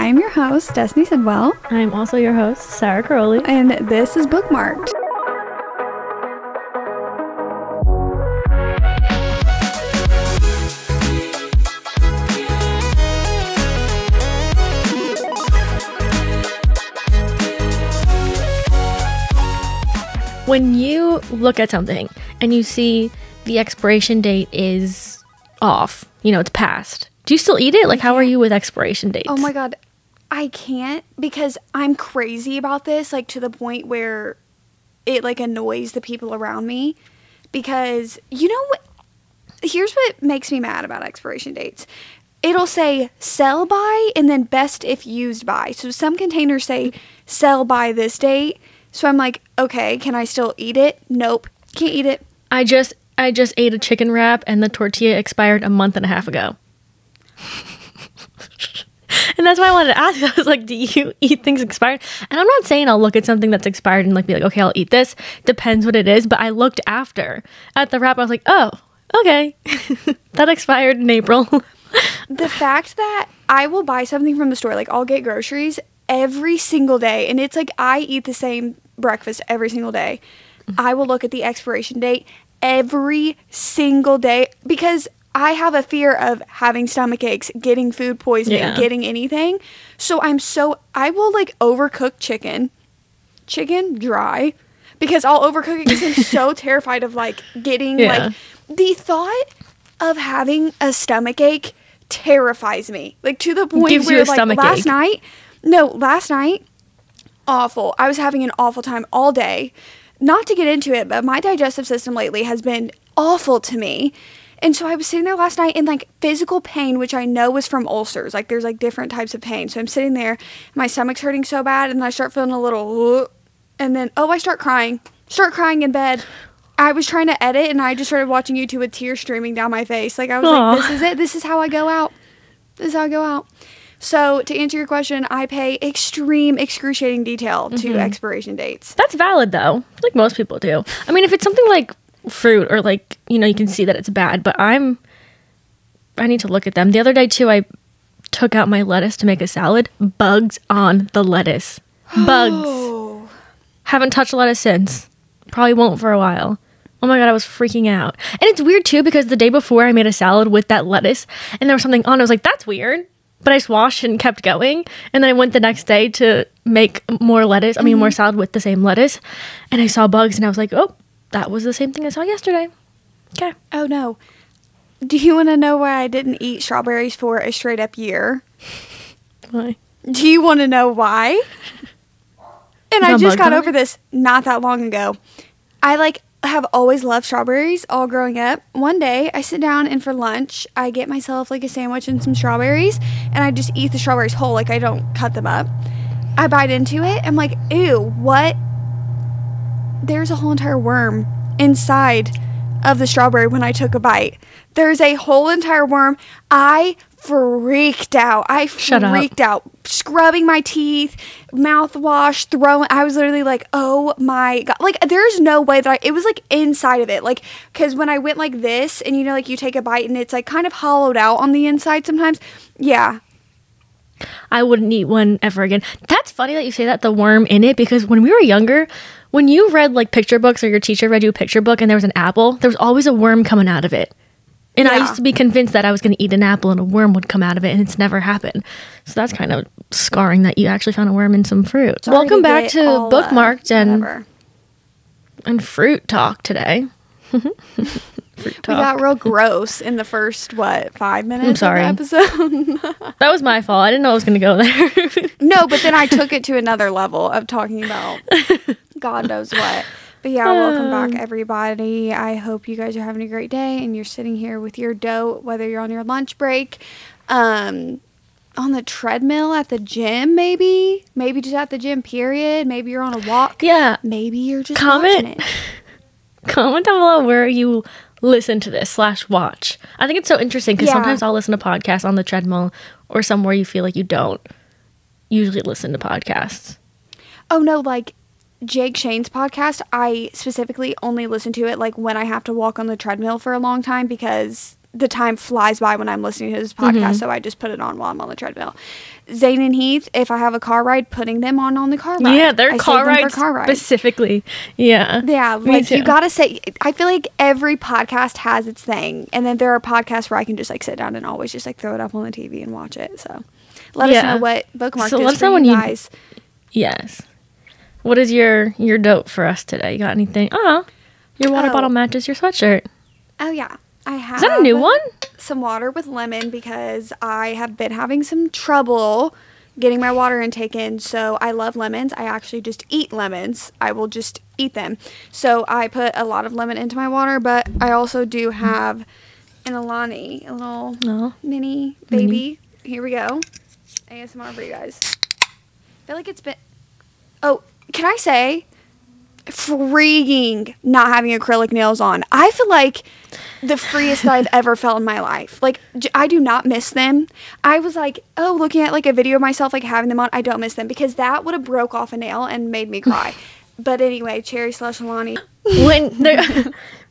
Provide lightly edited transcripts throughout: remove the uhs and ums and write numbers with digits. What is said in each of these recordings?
I am your host, Destiny Sidwell. I'm also your host, Sarah Crowley. And this is Bookmark'd. When you look at something and you see the expiration date is off, it's past, do you still eat it? Like, how are you with expiration dates? Oh my God. I can't, because I'm crazy about this, like to the point where it like annoys the people around me. Because here's what makes me mad about expiration dates. It'll say sell by and then best if used by. So some containers say sell by this date. So I'm like, okay, can I still eat it? Nope, can't eat it. I just ate a chicken wrap and the tortilla expired a month and a half ago. And that's why I wanted to ask. I was like, do you eat things expired? And I'm not saying I'll look at something that's expired and be like, okay, I'll eat this. Depends what it is. But I looked after at the wrap. I was like, oh, okay. That expired in April. The fact that I will buy something from the store, like I'll get groceries every single day. And it's like I eat the same breakfast every single day. I will look at the expiration date every single day because I have a fear of having stomach aches, getting food poisoning, getting anything. So I will like overcook chicken dry, because I'll overcook it because I'm so terrified of like getting like the thought of having a stomach ache terrifies me. Like to the point Gives where you a like stomach last ache. night, awful. I was having an awful time all day. Not to get into it, but my digestive system lately has been awful to me. And so I was sitting there last night in like physical pain, which I know was from ulcers. Like there's like different types of pain. So I'm sitting there, my stomach's hurting so bad, and then I start feeling a little, and then I start crying in bed. I was trying to edit, and I just started watching YouTube with tears streaming down my face. Like I was like, this is it. This is how I go out. This is how I go out. So to answer your question, I pay excruciating detail to expiration dates. That's valid though. Like most people do. I mean, if it's something like fruit or like, you can see that it's bad, but I need to look at them. The other day too, I took out my lettuce to make a salad. Bugs on the lettuce. Bugs. Haven't touched lettuce since. Probably won't for a while. Oh my God, I was freaking out. And it's weird too, because the day before I made a salad with that lettuce and there was something on. I was like, that's weird. But I just washed and kept going. And then I went the next day to make more lettuce. More salad with the same lettuce. And I saw bugs and I was like, oh, that was the same thing I saw yesterday. Okay. Oh no. Do you want to know why I didn't eat strawberries for a straight up year? Why? Do you want to know why? And I just got over this not that long ago. I have always loved strawberries all growing up. One day I sit down and for lunch I get myself like a sandwich and some strawberries, and I just eat the strawberries whole. Like I don't cut them up. I bite into it. I'm like, ew, what? There's a whole entire worm inside of the strawberry when I took a bite. There's a whole entire worm. I freaked out. Shut up. Scrubbing my teeth, mouthwash, throwing. I was literally like, oh my God. Like, there's no way that it was like inside of it. Like, because when I went like this and like you take a bite and it's like kind of hollowed out on the inside sometimes. Yeah. I wouldn't eat one ever again. That's funny that you say that, the worm in it, because when we were younger, when you read like picture books or your teacher read you a picture book and there was an apple, there was always a worm coming out of it. And I used to be convinced that I was going to eat an apple and a worm would come out of it, and it's never happened. So that's kind of scarring that you actually found a worm in some fruit. Welcome back to Bookmark'd and fruit talk today. Fruit talk. We got real gross in the first, 5 minutes I'm sorry. of the episode? That was my fault. I didn't know I was going to go there. No, but then I took it to another level of talking about God knows what. But yeah, welcome back, everybody. I hope you guys are having a great day and you're sitting here with your DOTE, whether you're on your lunch break, on the treadmill at the gym, maybe just at the gym, period. Maybe you're on a walk. Yeah. Maybe you're just watching it. Comment down below where you listen to this / watch. I think it's so interesting because sometimes I'll listen to podcasts on the treadmill or somewhere you feel like you don't usually listen to podcasts. Oh, no, like Jake Shane's podcast, I specifically only listen to it like when I have to walk on the treadmill for a long time because the time flies by when I'm listening to this podcast, so I just put it on while I'm on the treadmill. Zane and Heath, if I have a car ride, putting them on the car ride. Yeah, they're car rides specifically. Yeah. Yeah, like you gotta say, I feel like every podcast has its thing, and then there are podcasts where I can just like sit down and always just like throw it up on the TV and watch it. So let us know what Bookmark'd is for you guys. Yes. What is your DOTE for us today? You got anything? Your water bottle matches your sweatshirt. Oh yeah, I have. Is that a new one? Some water with lemon because I have been having some trouble getting my water intake in. So I love lemons. I actually just eat lemons. I will just eat them. So I put a lot of lemon into my water, but I also do have an Alani, a little mini baby. Here we go. ASMR for you guys. I feel like it's been... Oh, can I say... freeing not having acrylic nails on. I feel like the freest that I've ever felt in my life. Like, I do not miss them. I was like, looking at like a video of myself like having them on, I don't miss them because that would have broke off a nail and made me cry. But anyway, cherry slush Alani.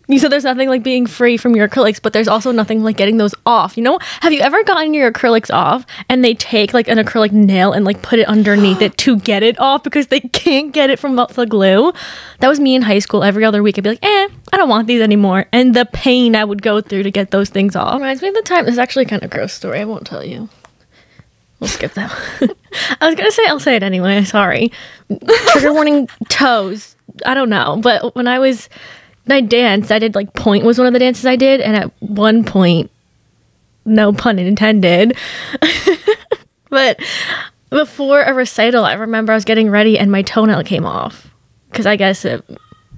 You said there's nothing like being free from your acrylics, but there's also nothing like getting those off. You know, have you ever gotten your acrylics off and they take like an acrylic nail and like put it underneath it to get it off because they can't get it from the glue? That was me in high school. Every other week I'd be like, I don't want these anymore. And the pain I would go through to get those things off. Reminds me of the time. This is actually kind of a gross story. I won't tell you. We'll skip that. I was going to say, I'll say it anyway. Sorry. Trigger warning toes. I don't know. But when I danced. I did like point was one of the dances I did, and at one point, no pun intended, but before a recital, I remember I was getting ready and my toenail came off because I guess it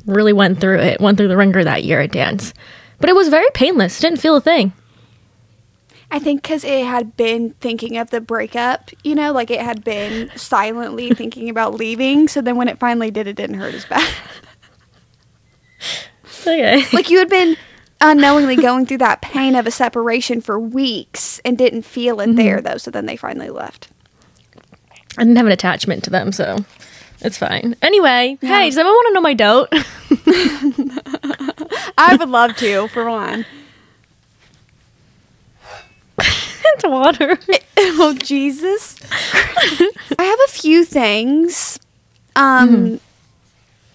really went through the ringer that year at dance, but it was very painless. Didn't feel a thing. I think because it had been thinking of the breakup, you know, like it had been silently thinking about leaving. So then when it finally did, it didn't hurt as bad. Okay. Like you had been unknowingly going through that pain of a separation for weeks and didn't feel it there though. So then they finally left. I didn't have an attachment to them, so it's fine. Anyway, hey, does everyone want to know my DOTE? I would love to, for one. It's water. Oh, Jesus. I have a few things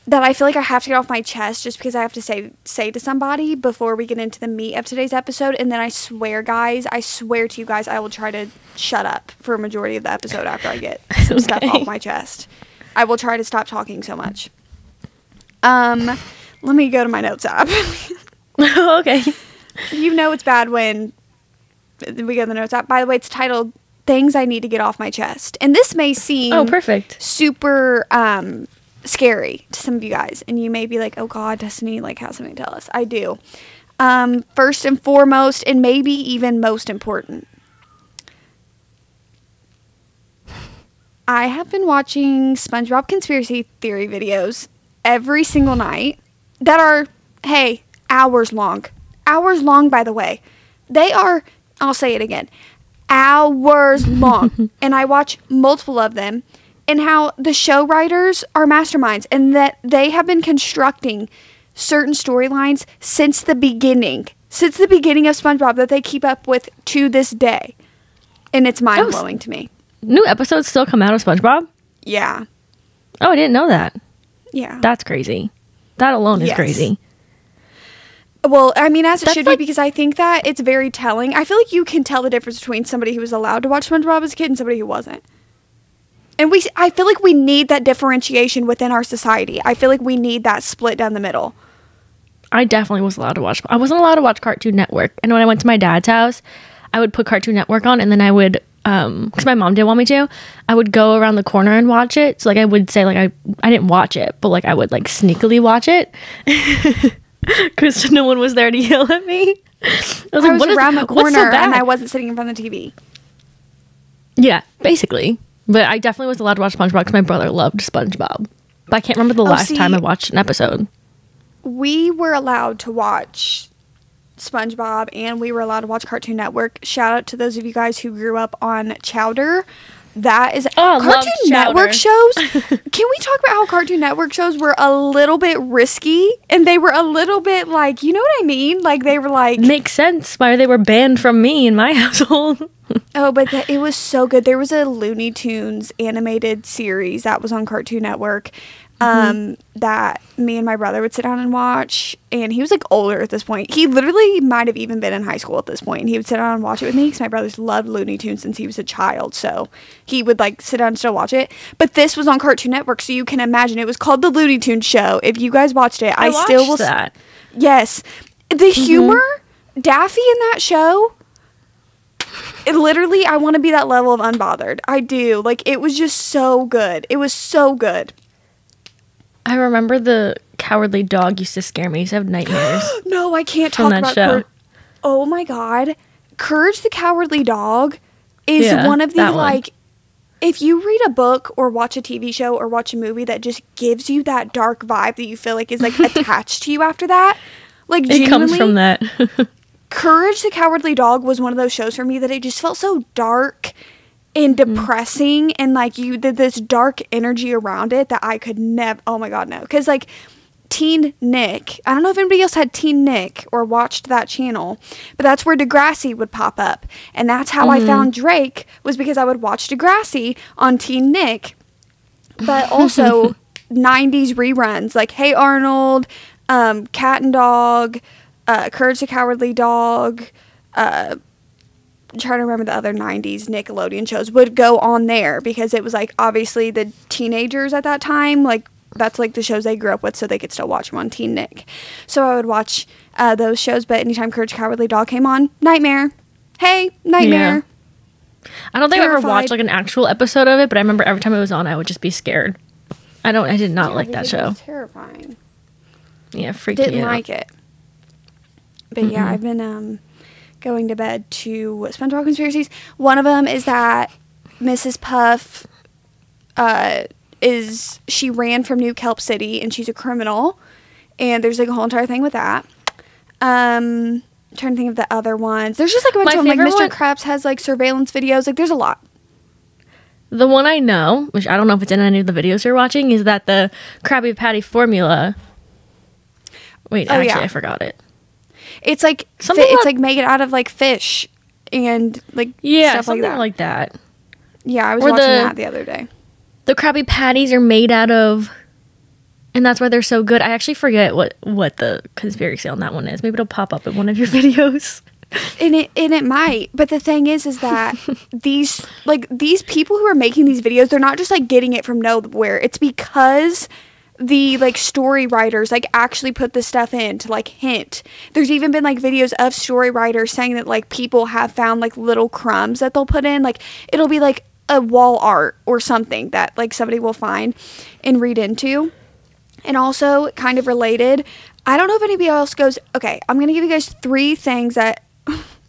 that I feel like I have to get off my chest just because I have to say to somebody before we get into the meat of today's episode. And then I swear to you guys, I will try to shut up for a majority of the episode after I get some stuff off my chest. I will try to stop talking so much. Let me go to my notes app. Okay. You know it's bad when we go to the notes app. By the way, it's titled Things I Need to Get Off My Chest. And this may seem perfect. Super scary to some of you guys. And you may be like, oh God, Destiny like has something to tell us. I do. First and foremost, and maybe even most important, I have been watching SpongeBob conspiracy theory videos every single night that are, hey, hours long. Hours long, by the way. They are, I'll say it again, hours long. And I watch multiple of them, and how the show writers are masterminds and that they have been constructing certain storylines since the beginning of SpongeBob that they keep up with to this day. And it's mind-blowing to me. New episodes still come out of SpongeBob? Yeah. Oh, I didn't know that. Yeah. That's crazy. That alone is crazy. Well, I mean, as it should be, because I think that it's very telling. I feel like you can tell the difference between somebody who was allowed to watch SpongeBob as a kid and somebody who wasn't. And I feel like we need that differentiation within our society. I feel like we need that split down the middle. I definitely was allowed to watch. I wasn't allowed to watch Cartoon Network. And when I went to my dad's house, I would put Cartoon Network on, and then I would, because my mom didn't want me to, I would go around the corner and watch it. So, like, I would say, like, I didn't watch it, but, like, I would, like, sneakily watch it. Because no one was there to yell at me. I was around the corner, and I wasn't sitting in front of the TV. Yeah, basically. But I definitely was allowed to watch SpongeBob because my brother loved SpongeBob. But I can't remember the last time I watched an episode. We were allowed to watch SpongeBob, and we were allowed to watch Cartoon Network. Shout out to those of you guys who grew up on Chowder. That is Oh, I love Cartoon Chowder. Network shows. Can we talk about how Cartoon Network shows were a little bit risky and they were a little bit like, you know what I mean? Like they were like Makes sense why they were banned from me in my household. oh, but it was so good. There was a Looney Tunes animated series that was on Cartoon Network that me and my brother would sit down and watch. And he was like older at this point. He literally might have even been in high school at this point. And he would sit down and watch it with me because my brother's loved Looney Tunes since he was a child. So he would like sit down and still watch it. But this was on Cartoon Network, so you can imagine it was called the Looney Tunes Show. If you guys watched it, I still will. That. Yes, the humor, Daffy in that show. It literally, I want to be that level of unbothered. I do. Like, it was just so good. It was so good. I remember the Cowardly Dog used to scare me. I used to have nightmares. No, I can't From talk that about show. Oh my God. Courage the Cowardly Dog is Yeah, one of the, that one. like, if you read a book or watch a TV show or watch a movie that just gives you that dark vibe that you feel like is, like, attached to you after that, like, It comes from that. Courage the Cowardly Dog was one of those shows for me that it just felt so dark and depressing and like you did this dark energy around it that I could never, oh my God, no. Because like Teen Nick, I don't know if anybody else had Teen Nick or watched that channel, but that's where Degrassi would pop up. And that's how I found Drake, was because I would watch Degrassi on Teen Nick. But also 90s reruns like Hey Arnold, Cat and Dog, Courage the Cowardly Dog, I'm trying to remember the other 90s Nickelodeon shows would go on there because it was like obviously the teenagers at that time, like that's like the shows they grew up with, so they could still watch them on Teen Nick. So I would watch those shows, but anytime Courage the Cowardly Dog came on, nightmare. Hey, nightmare. Yeah. I don't think I ever Terrified. watched like an actual episode of it, but I remember every time it was on, I would just be scared. I did not like that It show. was terrifying. Yeah, freaky. Didn't like it. But yeah, I've been going to bed to SpongeBob conspiracies. One of them is that Mrs. Puff she ran from New Kelp City and she's a criminal, and there's like a whole entire thing with that. Trying to think of the other ones. There's just like a bunch of them. Like favorite Mr. one- Krabs has like surveillance videos. Like there's a lot. The one I know, which I don't know if it's in any of the videos you're watching, is that the Krabby Patty formula. Wait, Oh, actually, yeah. I forgot it. It's like Something it's about- like made it out of like fish and like Yeah, stuff like something that. like that. Yeah, I was Or watching the- that the other day. The Krabby Patties are made out of, and that's why they're so good. I actually forget what the conspiracy on that one is. Maybe it'll pop up in one of your videos. And it might, but the thing is that these people who are making these videos, they're not just like getting it from nowhere. It's because the like story writers like actually put this stuff in to like hint. There's even been like videos of story writers saying that like people have found like little crumbs that they'll put in. Like it'll be like a wall art or something that like somebody will find and read into. And also kind of related, I don't know if anybody else goes, okay, I'm going to give you guys 3 things that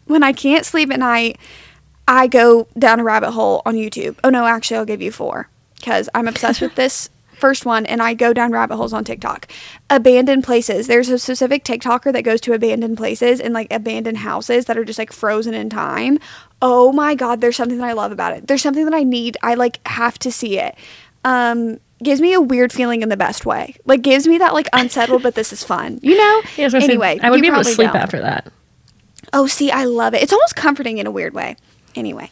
when I can't sleep at night, I go down a rabbit hole on YouTube. Oh no, actually I'll give you 4 because I'm obsessed with this first one and I go down rabbit holes on TikTok. Abandoned places. There's a specific TikToker that goes to abandoned places and like abandoned houses that are just like frozen in time. Oh my God, there's something that I love about it. There's something that I need. I like have to see it. Gives me a weird feeling in the best way. Like gives me that like unsettled, but this is fun. You know? Yeah, so Anyway, I would you be able to probably sleep don't. after that. Oh, see, I love it. It's almost comforting in a weird way. Anyway,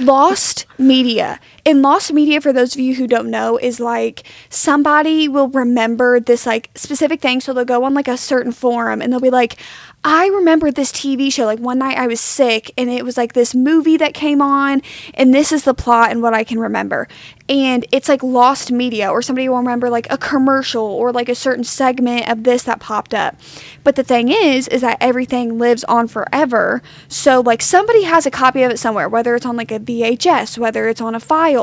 lost media. And lost media, for those of you who don't know, is like somebody will remember this like specific thing. So they'll go on like a certain forum and they'll be like, I remember this TV show. Like one night I was sick and it was like this movie that came on and this is the plot and what I can remember. And it's like lost media, or somebody will remember like a commercial or like a certain segment of this that popped up. But the thing is that everything lives on forever. So like somebody has a copy of it somewhere, whether it's on like a VHS, whether it's on a file.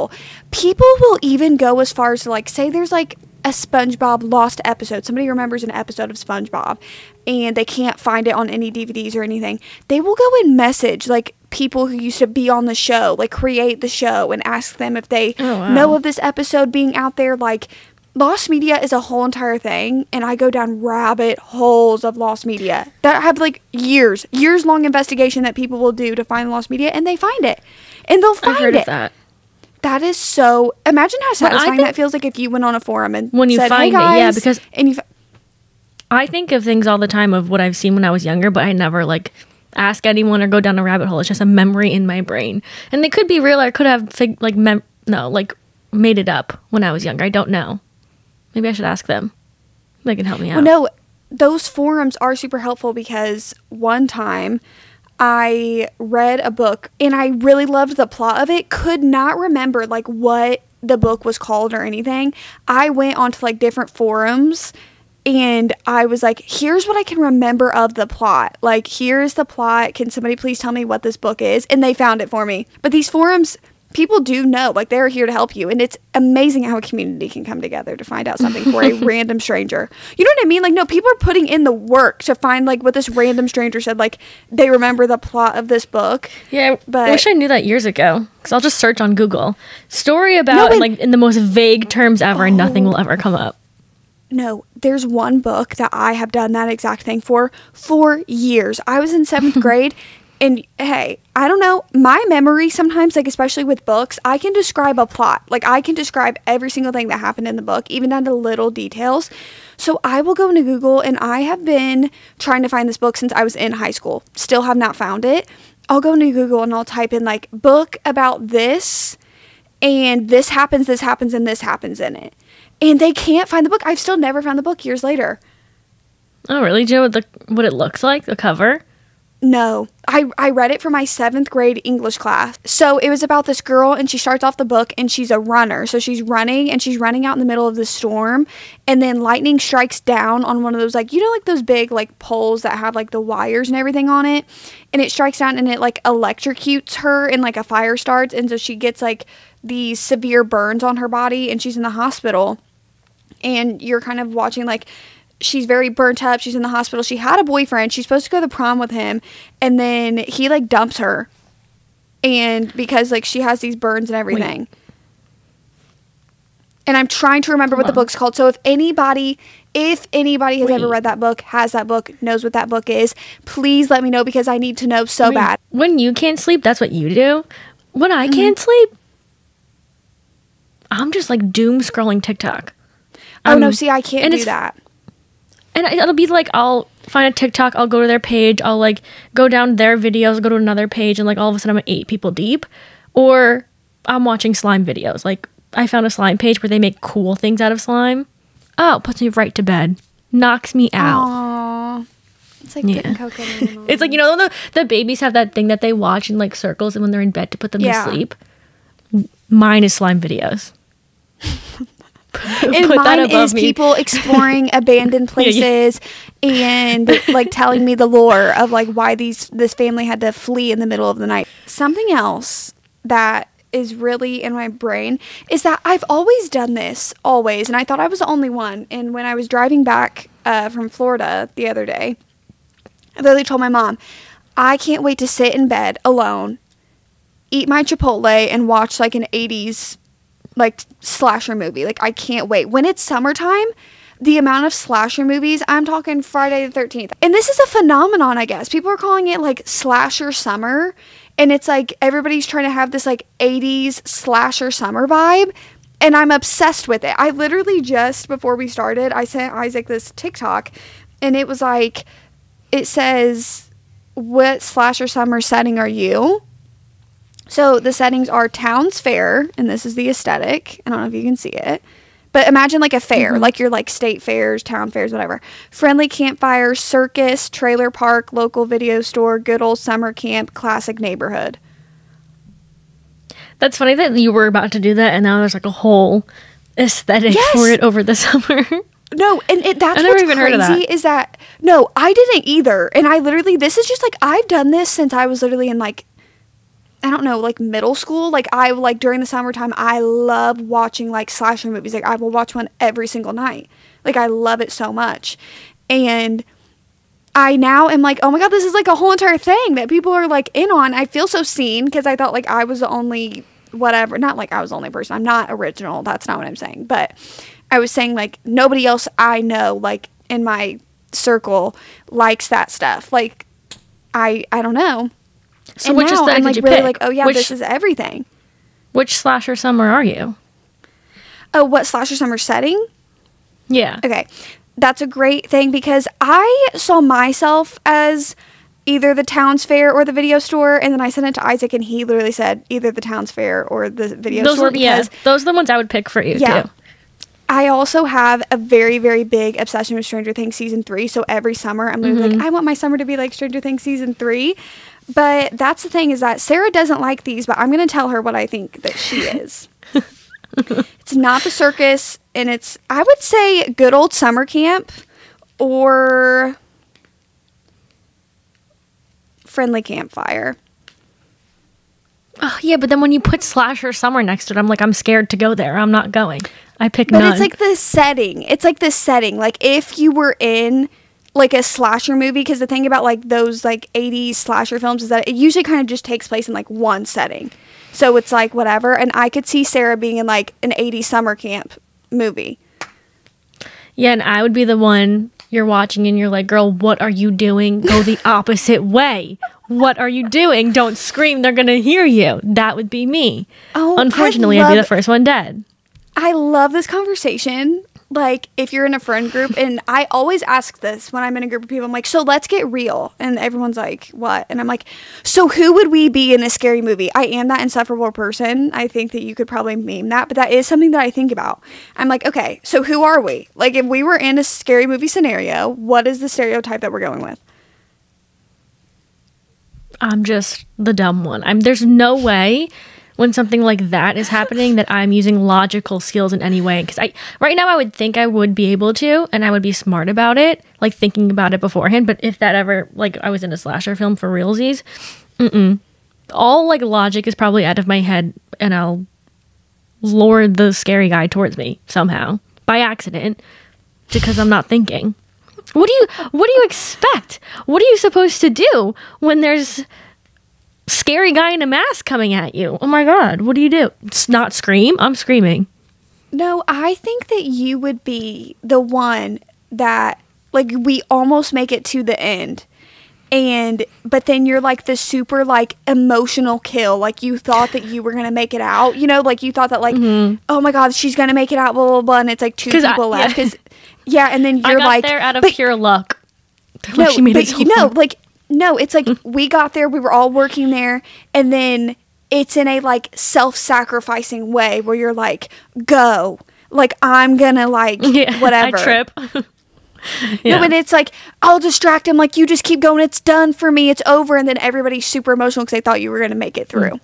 People will even go as far as to like say there's like a SpongeBob lost episode. Somebody remembers an episode of SpongeBob and they can't find it on any DVDs or anything. They will go and message like people who used to be on the show, like create the show, and ask them if they know of this episode being out there. Like lost media is a whole entire thing, and I go down rabbit holes of lost media that have like years long investigation that people will do to find lost media, and they find it, and they'll find I've heard it. of that. That is so. Imagine how I satisfying think- that feels like if you went on a forum and When you said, find hey guys, it, yeah, because and you. I think of things all the time of what I've seen when I was younger, but I never like ask anyone or go down a rabbit hole. It's just a memory in my brain, and they could be real. Or I could have made it up when I was younger. I don't know. Maybe I should ask them. They can help me out. Well, no, those forums are super helpful because one time I read a book and I really loved the plot of it. Could not remember like what the book was called or anything. I went onto like different forums and I was like, here's what I can remember of the plot. Like, here's the plot. Can somebody please tell me what this book is? And they found it for me. But these forums, people do know, like, they're here to help you. And it's amazing how a community can come together to find out something for a random stranger. You know what I mean? Like, no, people are putting in the work to find, like, what this random stranger said. Like, they remember the plot of this book. Yeah, but I wish I knew that years ago. Because I'll just search on Google. Story about, like, in the most vague terms ever, and nothing will ever come up. No, there's one book that I have done that exact thing for years. I was in 7th grade, and hey, I don't know, my memory sometimes, like especially with books, I can describe a plot. Like I can describe every single thing that happened in the book, even down to little details. So I will go into Google, and I have been trying to find this book since I was in high school. Still have not found it. I'll go into Google and I'll type in like book about this, and this happens, and this happens in it. And they can't find the book. I've still never found the book years later. Oh, really? Do you know what it looks like, the cover? No. I read it for my 7th grade English class. So it was about this girl, and she starts off the book, and she's a runner. So she's running, and she's running out in the middle of the storm. And then lightning strikes down on one of those, like, you know, like those big, like, poles that have, like, the wires and everything on it. And it strikes down, and it, like, electrocutes her, and, like, a fire starts. And so she gets, like, these severe burns on her body, and she's in the hospital. And you're kind of watching, like, she's very burnt up. She's in the hospital. She had a boyfriend. She's supposed to go to the prom with him. And then he, like, dumps her. And because, like, she has these burns and everything. Wait. And I'm trying to remember what the book's called. So if anybody has ever read that book, has that book, knows what that book is, please let me know, because I need to know so bad. When you can't sleep, that's what you do. When I can't sleep, I'm just, like, doom scrolling TikTok. Oh, no, see, I can't do that. And it'll be like, I'll find a TikTok, I'll go to their page, I'll, like, go down their videos, go to another page, and, like, all of a sudden I'm 8 people deep. Or I'm watching slime videos. Like, I found a slime page where they make cool things out of slime. Oh, it puts me right to bed. Knocks me out. Aww. It's like getting coconut. It's like, you know, the babies have that thing that they watch in, like, circles, and when they're in bed to put them to sleep. Mine is slime videos. And mine is people exploring abandoned places and like telling me the lore of like why this family had to flee in the middle of the night. Something else that is really in my brain is that I've always done this, always, and I thought I was the only one. And when I was driving back from Florida the other day, I literally told my mom, I can't wait to sit in bed alone, eat my Chipotle, and watch like an 80s like slasher movie. Like, I can't wait. When it's summertime, the amount of slasher movies, I'm talking Friday the 13th. And this is a phenomenon, I guess. People are calling it like slasher summer. And it's like everybody's trying to have this like 80s slasher summer vibe. And I'm obsessed with it. I literally just before we started, I sent Isaac this TikTok, and it was like, it says, what slasher summer setting are you? So the settings are Towns Fair, and this is the aesthetic. I don't know if you can see it. But imagine like a fair, like your like state fairs, town fairs, whatever. Friendly campfire, circus, trailer park, local video store, good old summer camp, classic neighborhood. That's funny that you were about to do that, and now there's like a whole aesthetic for it over the summer. No, and that's what's crazy is that, no, I didn't either. And I literally, this is just like, I've done this since I was literally in like, I don't know, like middle school. Like I like during the summertime, I love watching like slasher movies. Like I will watch one every single night. Like I love it so much. And I now am like, oh my God, this is like a whole entire thing that people are like in on. I feel so seen because I thought like I was the only whatever. Not like I was the only person. I'm not original. That's not what I'm saying. But I was saying like nobody else I know like in my circle likes that stuff. Like I don't know. So which aesthetic I'm like did you really pick? like, oh yeah, this is everything. Which slasher summer are you? Oh, what slasher summer setting? Yeah. Okay. That's a great thing because I saw myself as either the Towns Fair or the video store, and then I sent it to Isaac, and he literally said either the Towns Fair or the video store. Those are the ones I would pick for you, too. I also have a very, very big obsession with Stranger Things Season 3, so every summer I'm going to be like, I want my summer to be like Stranger Things Season 3. But that's the thing is that Sarah doesn't like these, but I'm going to tell her what I think that she is. It's not the circus, and it's, I would say, good old summer camp or friendly campfire. Oh, yeah, but then when you put slasher summer next to it, I'm like, I'm scared to go there. I'm not going. I pick none. But it's like the setting. It's like the setting. Like if you were in like a slasher movie, because the thing about like those like 80s slasher films is that it usually kind of just takes place in like one setting. So it's like whatever. And I could see Sarah being in like an 80s summer camp movie. Yeah, and I would be the one you're watching and you're like, girl, what are you doing? Go the opposite way. What are you doing? Don't scream. They're going to hear you. That would be me. Oh, unfortunately, I'd be the first one dead. I love this conversation. Like, if you're in a friend group, and I always ask this when I'm in a group of people, I'm like, so let's get real. And everyone's like, what? And I'm like, so who would we be in a scary movie? I am that insufferable person. I think that you could probably meme that, but that is something that I think about. I'm like, okay, so who are we? Like, if we were in a scary movie scenario, what is the stereotype that we're going with? I'm just the dumb one. There's no way when something like that is happening that I'm using logical skills in any way. Because right now I would think I would be able to, and I would be smart about it, like thinking about it beforehand. But if that ever, like I was in a slasher film for realsies, all like logic is probably out of my head, and I'll lure the scary guy towards me somehow by accident because I'm not thinking. What do you expect? What are you supposed to do when there's scary guy in a mask coming at you? Oh my god, what do you do? It's not scream? I'm screaming. No, I think that you would be the one that like we almost make it to the end. But then you're like the super like emotional kill. Like you thought that you were going to make it out, you know, like you thought that like, oh my god, she's going to make it out, blah, blah, blah. And it's like two people left. Yeah, and then you're I got there out of pure luck. No, it's like we got there, we were all working there, and then it's in a like self-sacrificing way where you're like, go, like I'm gonna like whatever. I trip. No, but it's like I'll distract him, like you just keep going, it's done for me, it's over, and then everybody's super emotional because they thought you were gonna make it through.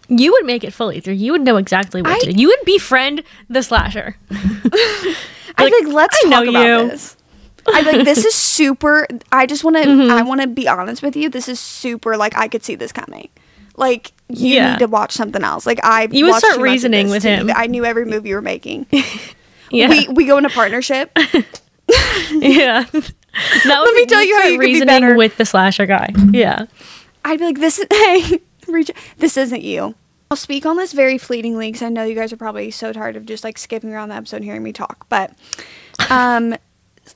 You would make it fully through. You would know exactly what to do. You would befriend the slasher. I'd be like, let's talk about this. I'd be like, this is super. I just want to. I want to be honest with you. This is super. Like, I could see this coming. Like, you need to watch something else. Like, you would start reasoning with him. I knew every move you were making. We go into partnership. Yeah. Let me tell you how you could be better with the slasher guy. Yeah. I'd be like, this isn't you. I'll speak on this very fleetingly because I know you guys are probably so tired of just like skipping around the episode and hearing me talk. But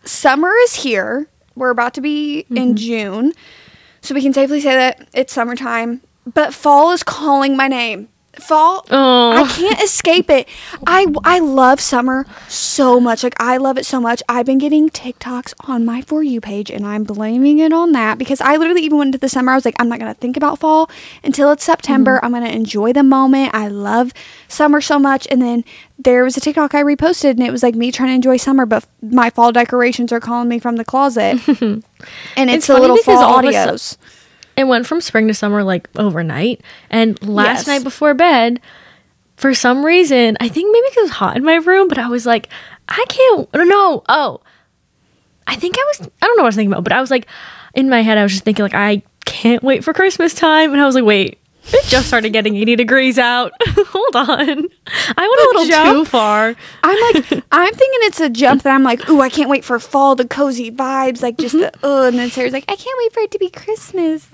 summer is here. We're about to be in June. So we can safely say that it's summertime. But fall is calling my name. Fall, I can't escape it. I love summer so much. Like, I love it so much. I've been getting TikToks on my For You page, and I'm blaming it on that because I literally even went into the summer. I was like, I'm not going to think about fall until it's September. I'm going to enjoy the moment. I love summer so much. And then there was a TikTok I reposted, and it was like me trying to enjoy summer, but my fall decorations are calling me from the closet. And it's the little fall audios. It went from spring to summer like overnight, and last night before bed, for some reason, I think maybe because it was hot in my room, but I was like, I don't know what I was thinking about, but I was like, in my head, I was just thinking like, I can't wait for Christmas time, and I was like, wait, it just started getting 80 degrees out. Hold on. I went a little too far. I'm thinking it's a jump that I'm like, ooh, I can't wait for fall, the cozy vibes, like just and then Sarah's like, I can't wait for it to be Christmas.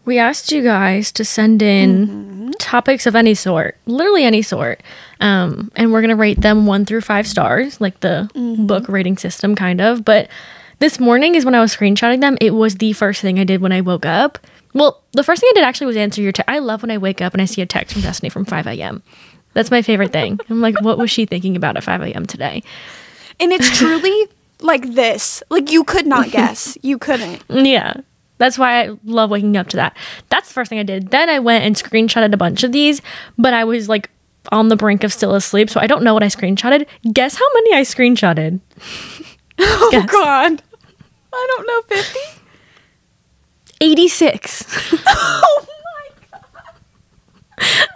We asked you guys to send in topics of any sort, literally any sort. And we're going to rate them 1 through 5 stars, like the book rating system kind of. But this morning is when I was screenshotting them. It was the first thing I did when I woke up. Well, the first thing I did actually was answer your text. I love when I wake up and I see a text from Destiny from 5 a.m. That's my favorite thing. I'm like, what was she thinking about at 5 a.m. today? And it's truly like this. Like, you could not guess. You couldn't. Yeah. That's why I love waking up to that. That's the first thing I did. Then I went and screenshotted a bunch of these, but I was like on the brink of still asleep, so I don't know what I screenshotted. Guess how many I screenshotted? Oh, Guess. God. I don't know, 50? 86. Oh, my God.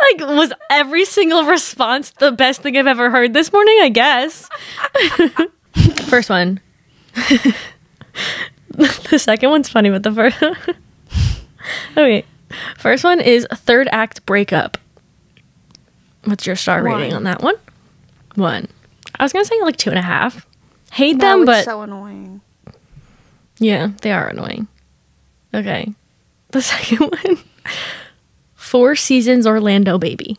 Like, was every single response the best thing I've ever heard this morning? I guess. First one. The second one's funny, but the first... Okay. First one is third act breakup. What's your star rating on that one? 1. I was going to say like 2.5. Hate them, but... so annoying. Yeah, they are annoying. Okay. The second one. 4 Seasons Orlando Baby.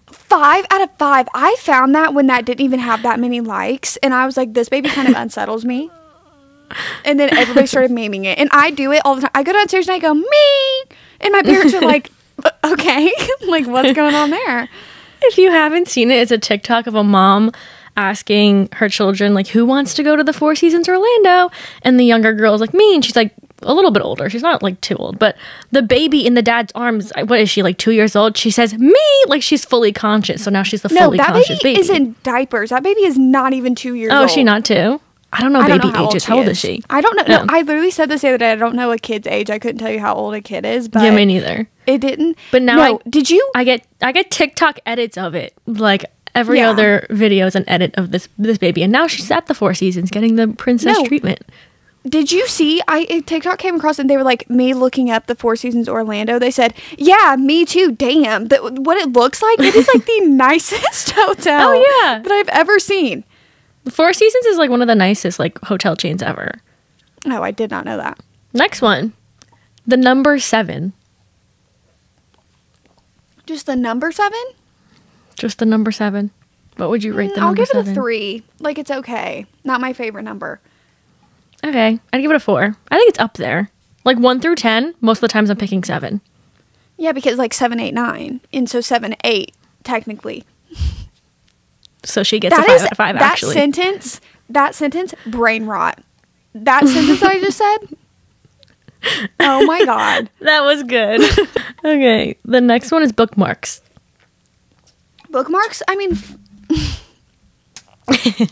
5 out of 5. I found that when that didn't even have that many likes, and I was like, this baby kind of unsettles me. And then everybody started memeing it, and I do it all the time. I go downstairs and I go, me, and my parents are like, okay, like, what's going on there? If you haven't seen it, it's a TikTok of a mom asking her children, like, who wants to go to the 4 Seasons Orlando? And the younger girl's like, me, and she's like a little bit older. She's not like too old, but the baby in the dad's arms, what is she, like 2 years old? She says, me, like she's fully conscious. So now she's the fully conscious baby. No, that baby is in diapers. That baby is not even 2 years old. Oh, is she not 2? I don't know baby ages. How old is she? I don't know. No, I literally said this the other day. I don't know a kid's age. I couldn't tell you how old a kid is, but yeah, me neither. It didn't. But now, did you? I get TikTok edits of it, like every other video is an edit of this baby, and now she's at the 4 Seasons getting the princess treatment. Did you see? TikTok came across and they were like, me looking up the 4 Seasons Orlando. They said, yeah, me too. Damn, what it looks like. It is like the nicest hotel. Oh yeah, that I've ever seen. The 4 Seasons is like one of the nicest like hotel chains ever. Oh, I did not know that. Next one, the number 7. Just the number 7? Just the number 7. What would you rate the number 7? I'll give it a 3. Like, it's okay. Not my favorite number. Okay, I'd give it a 4. I think it's up there. Like 1 through 10, most of the times I'm picking 7. Yeah, because like 7, 8, 9. And so 7, 8, technically. So she gets a 5 out of 5, actually. That sentence, brain rot. That sentence that I just said? Oh my God. That was good. Okay, the next one is bookmarks. Bookmarks? I mean,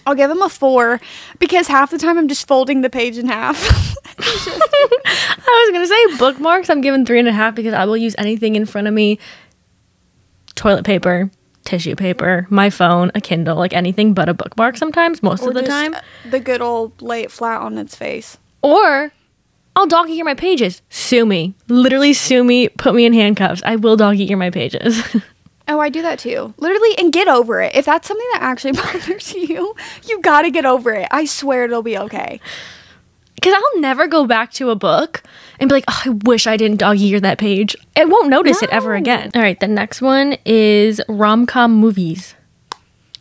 I'll give them a 4 because half the time I'm just folding the page in half. I was going to say bookmarks, I'm giving 3.5 because I will use anything in front of me. Toilet paper, tissue paper, my phone, a Kindle, like anything but a bookmark sometimes, most of the time. The good old lay it flat on its face. Or I'll dog ear my pages. Sue me. Literally sue me, put me in handcuffs. I will dog ear my pages. Oh, I do that too. Literally, and get over it. If that's something that actually bothers you, you gotta get over it. I swear it'll be okay. Because I'll never go back to a book and be like, oh, I wish I didn't dog ear that page. I won't notice it ever again. All right, the next one is rom-com movies.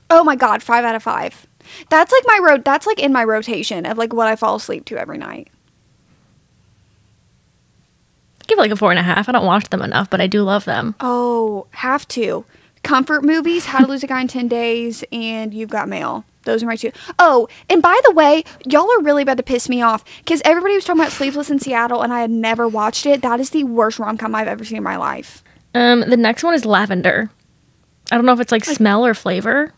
Oh my God, 5 out of 5. That's like that's like in my rotation of like what I fall asleep to every night. Give it like a 4.5. I don't watch them enough, but I do love them. Oh, have to. Comfort movies, How to Lose a Guy in 10 Days, and You've Got Mail. Those are my 2. Oh, and by the way, y'all are really about to piss me off because everybody was talking about Sleepless in Seattle and I had never watched it. That is the worst rom-com I've ever seen in my life. The next one is lavender. I don't know if it's like smell or flavor.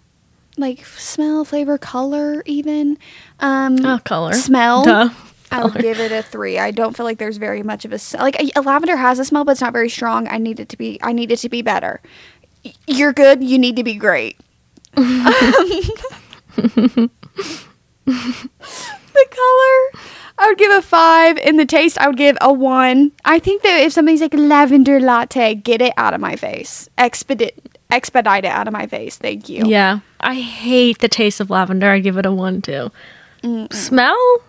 Like smell, flavor, color even. Color. Smell. Duh. I would give it a 3. I don't feel like there's very much of a lavender has a smell, but it's not very strong. I need it to be better. You're good. You need to be great. The color, I would give a 5. And the taste, I would give a 1. I think that if somebody's like lavender latte, get it out of my face. Expedite it out of my face. Thank you. Yeah. I hate the taste of lavender. I'd give it a 1 too. Smell?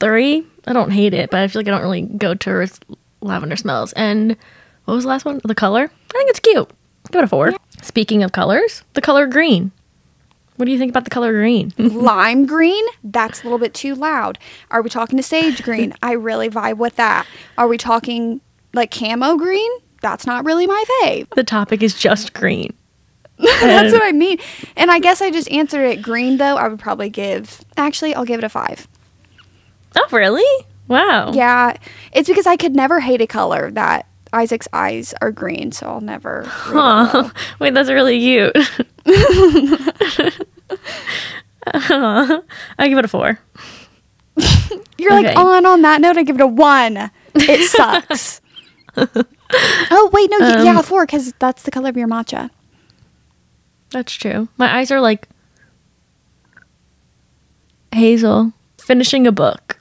3. I don't hate it, but I feel like I don't really go towards lavender smells. And what was the last one? The color? I think it's cute. Give it a 4. Yeah. Speaking of colors, the color green. What do you think about the color green? Lime green, that's a little bit too loud. Are we talking to sage green? I really vibe with that. Are we talking like camo green? That's not really my fave. The topic is just green. That's what I mean. And I guess I just answered it green, though. I would probably I'll give it a 5. Oh, really? Wow. Yeah. It's because I could never hate a color that Isaac's eyes are green, so I'll never. Aw. Wait, that's really cute. I give it a 4. You're Okay. like, on that note, I give it a 1. It sucks. Oh, wait, no. Yeah, 4, because that's the color of your matcha. That's true. My eyes are like hazel. Finishing a book.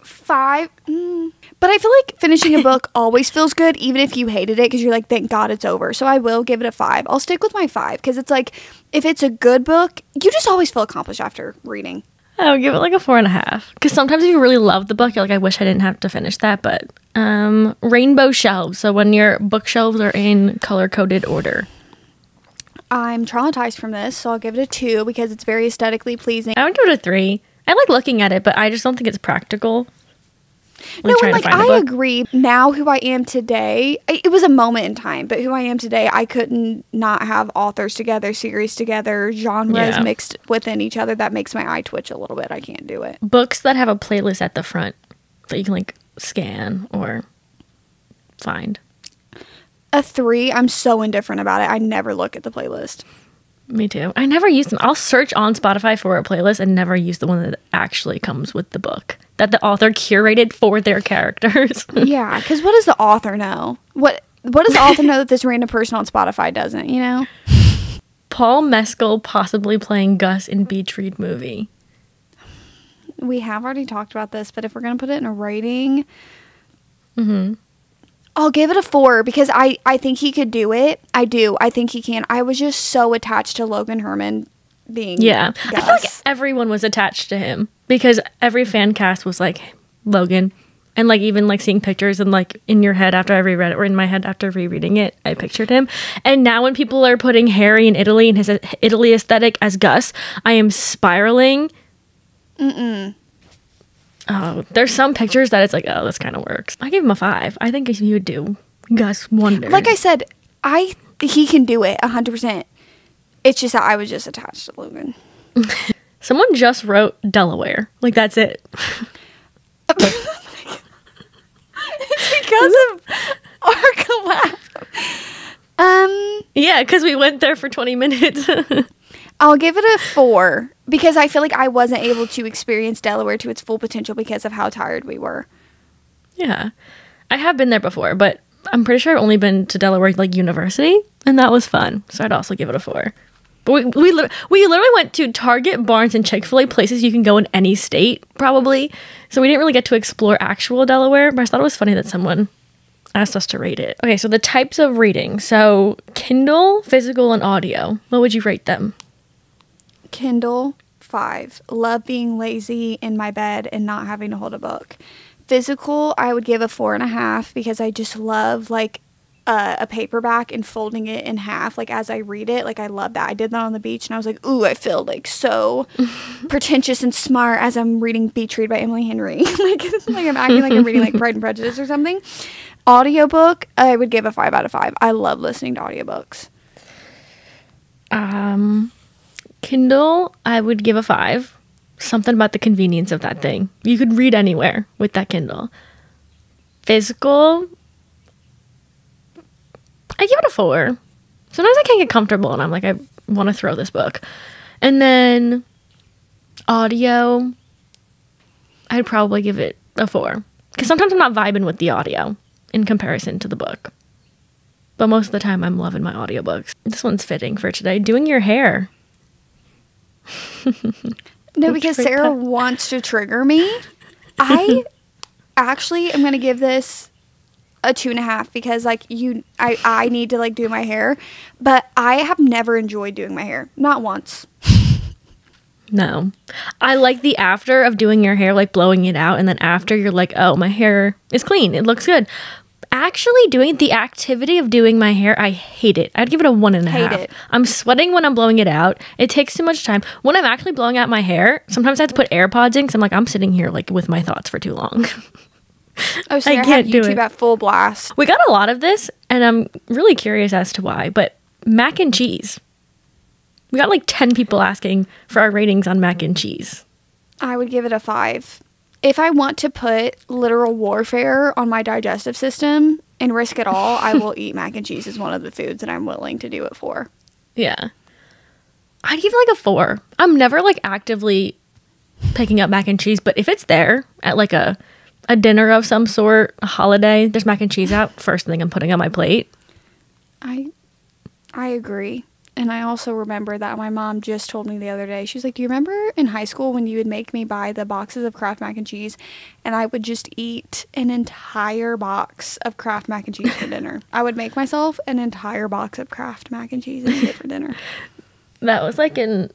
5. But I feel like finishing a book always feels good, even if you hated it, because you're like, thank God it's over. So I will give it a 5. I'll stick with my 5, because it's like, if it's a good book, you just always feel accomplished after reading. I would give it like a 4.5. Because sometimes if you really love the book, you're like, I wish I didn't have to finish that. But rainbow shelves. So when your bookshelves are in color-coded order. I'm traumatized from this, so I'll give it a 2, because it's very aesthetically pleasing. I would give it a 3. I like looking at it, but I just don't think it's practical. No, and like I agree. Now, who I am today, it was a moment in time, but who I am today, I couldn't not have authors together, series together, genres mixed within each other. That makes my eye twitch a little bit. I can't do it. Books that have a playlist at the front that you can like scan or find. A 3. I'm so indifferent about it. I never look at the playlist. Me too. I never use them. I'll search on Spotify for a playlist and never use the one that actually comes with the book that the author curated for their characters. Yeah, because what does the author know? What does the author know that this random person on Spotify doesn't, you know? Paul Mescal possibly playing Gus in Beach Read movie. We have already talked about this, but if we're going to put it in a rating, Mm-hmm. I'll give it a 4 because I think he could do it. I do. I think he can. I was just so attached to Logan Herman being Yeah. Gus. I feel like everyone was attached to him because every fan cast was like Logan. And like even like seeing pictures and like in your head after I reread it or in my head after rereading it, I pictured him. And now when people are putting Harry in Italy and his Italy aesthetic as Gus, I am spiraling. Oh, there's some pictures that it's like, oh, this kind of works. I give him a 5. I think he would do Gus wonders. Like I said, he can do it 100%. It's just that I was just attached to Logan. Someone just wrote Delaware. Like that's it. It's because of our collab. Yeah, because we went there for 20 minutes. I'll give it a 4 because I feel like I wasn't able to experience Delaware to its full potential because of how tired we were. Yeah. I have been there before, but I'm pretty sure I've only been to Delaware like university, and that was fun. So I'd also give it a 4. But we literally went to Target, Barnes, and Chick-fil-A, places you can go in any state, probably. So we didn't really get to explore actual Delaware, but I thought it was funny that someone asked us to rate it. Okay, so the types of reading. So Kindle, physical, and audio. What would you rate them? Kindle, 5. Love being lazy in my bed and not having to hold a book. Physical, I would give a 4.5 because I just love like a paperback and folding it in half like as I read it. Like I love that. I did that on the beach and I was like, ooh, I feel like so pretentious and smart as I'm reading Beach Read by Emily Henry. like I'm acting like I'm reading like Pride and Prejudice or something. Audiobook, I would give a 5 out of 5. I love listening to audiobooks. Kindle, I would give a 5. Something about the convenience of that thing. You could read anywhere with that Kindle. Physical, I give it a 4. Sometimes I can't get comfortable and I'm like, I want to throw this book. And then audio, I'd probably give it a 4. Because sometimes I'm not vibing with the audio in comparison to the book. But most of the time I'm loving my audiobooks. This one's fitting for today. Doing your hair. No, because Sarah wants to trigger me. I actually am going to give this a 2.5 because like I need to like do my hair, but I have never enjoyed doing my hair. Not once. No. I like the after of doing your hair, like blowing it out, and then after you're like, oh, my hair is clean. It looks good. actually doing the activity of doing my hair, I hate it. I'd give it a 1.5. Hate it. I'm sweating when I'm blowing it out. It takes too much time. When I'm actually blowing out my hair, sometimes I have to put AirPods in because I'm like, I'm sitting here like with my thoughts for too long. Oh, so I I can't have do YouTube it. at full blast. We got a lot of this, and I'm really curious as to why, but mac and cheese. We got like 10 people asking for our ratings on mac and cheese. I would give it a 5. If I want to put literal warfare on my digestive system and risk it all, I will eat mac and cheese as one of the foods that I'm willing to do it for. Yeah. I'd give it like a 4. I'm never like actively picking up mac and cheese, but if it's there at like a dinner of some sort, a holiday, there's mac and cheese out, first thing I'm putting on my plate. I agree. And I also remember that my mom just told me the other day, she was like, do you remember in high school when you would make me buy the boxes of Kraft mac and cheese and I would just eat an entire box of Kraft mac and cheese for dinner? I would make myself an entire box of Kraft mac and cheese and eat it for dinner. That was like in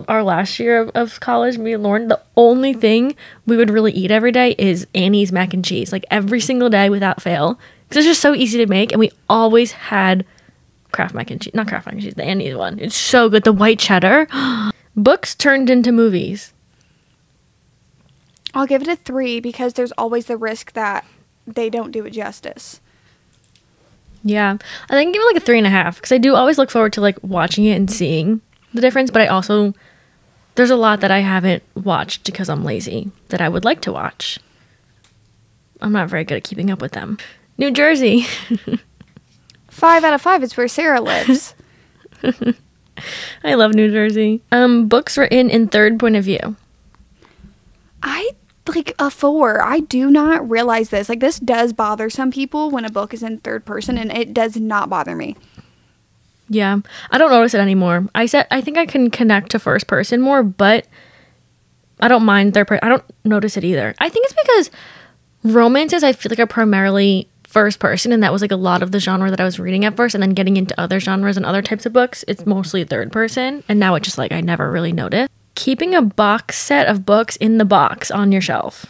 our last year of college, me and Lauren, the only thing we would really eat every day is Annie's mac and cheese, like every single day without fail. Because it's just so easy to make, and we always had Kraft mac and cheese. Not Kraft mac and cheese, the Annie's one. It's so good. The white cheddar. Books turned into movies. I'll give it a 3 because there's always the risk that they don't do it justice. Yeah. I think give it like a 3.5 because I do always look forward to like watching it and seeing the difference, but I also, there's a lot that I haven't watched because I'm lazy that I would like to watch. I'm not very good at keeping up with them. New Jersey. 5 out of 5 is where Sarah lives. I love New Jersey. Books written in third point of view. I like a 4. I do not realize this. Like, this does bother some people when a book is in third person, and it does not bother me. Yeah, I don't notice it anymore. I think I can connect to first person more, but I don't mind third person. I don't notice it either. I think it's because romances, I feel like, are primarily first person, and that was like a lot of the genre that I was reading at first, and then getting into other genres and other types of books, it's mostly third person, and now it's just like I never really noticed. Keeping a box set of books in the box on your shelf.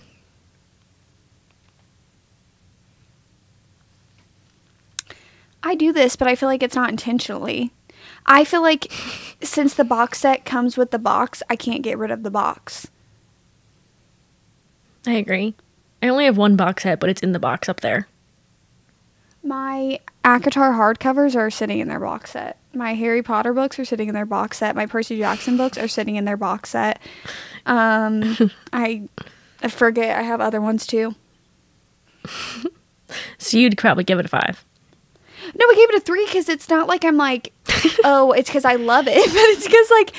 I do this, but I feel like it's not intentionally. I feel like since the box set comes with the box, I can't get rid of the box. I agree. I only have one box set, but it's in the box up there. My ACOTAR hardcovers are sitting in their box set. My Harry Potter books are sitting in their box set. My Percy Jackson books are sitting in their box set. I forget I have other ones too. So you'd probably give it a 5. No, I gave it a 3 because it's not like I'm like, oh, it's because I love it. But it's because, like,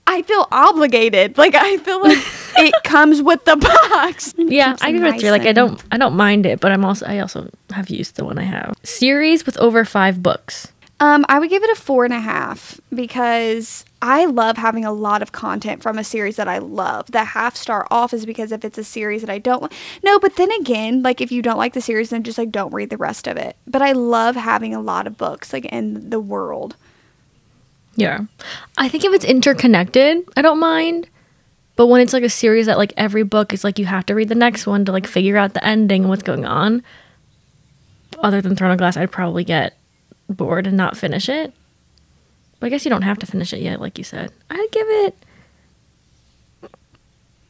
I feel obligated. Like, I feel like it comes with the box. Yeah, I give it a 3. Like, I don't mind it, but I also have used the one I have. Series with over 5 books. I would give it a 4.5 because I love having a lot of content from a series that I love. The half star off is because if it's a series that I don't like. No, but then again, like, if you don't like the series, then just like don't read the rest of it. But I love having a lot of books like in the world. Yeah. I think if it's interconnected, I don't mind. But when it's like a series that like every book is like you have to read the next one to like figure out the ending and what's going on. Other than Throne of Glass, I'd probably get bored and not finish it. But I guess you don't have to finish it yet, like you said. I'd give it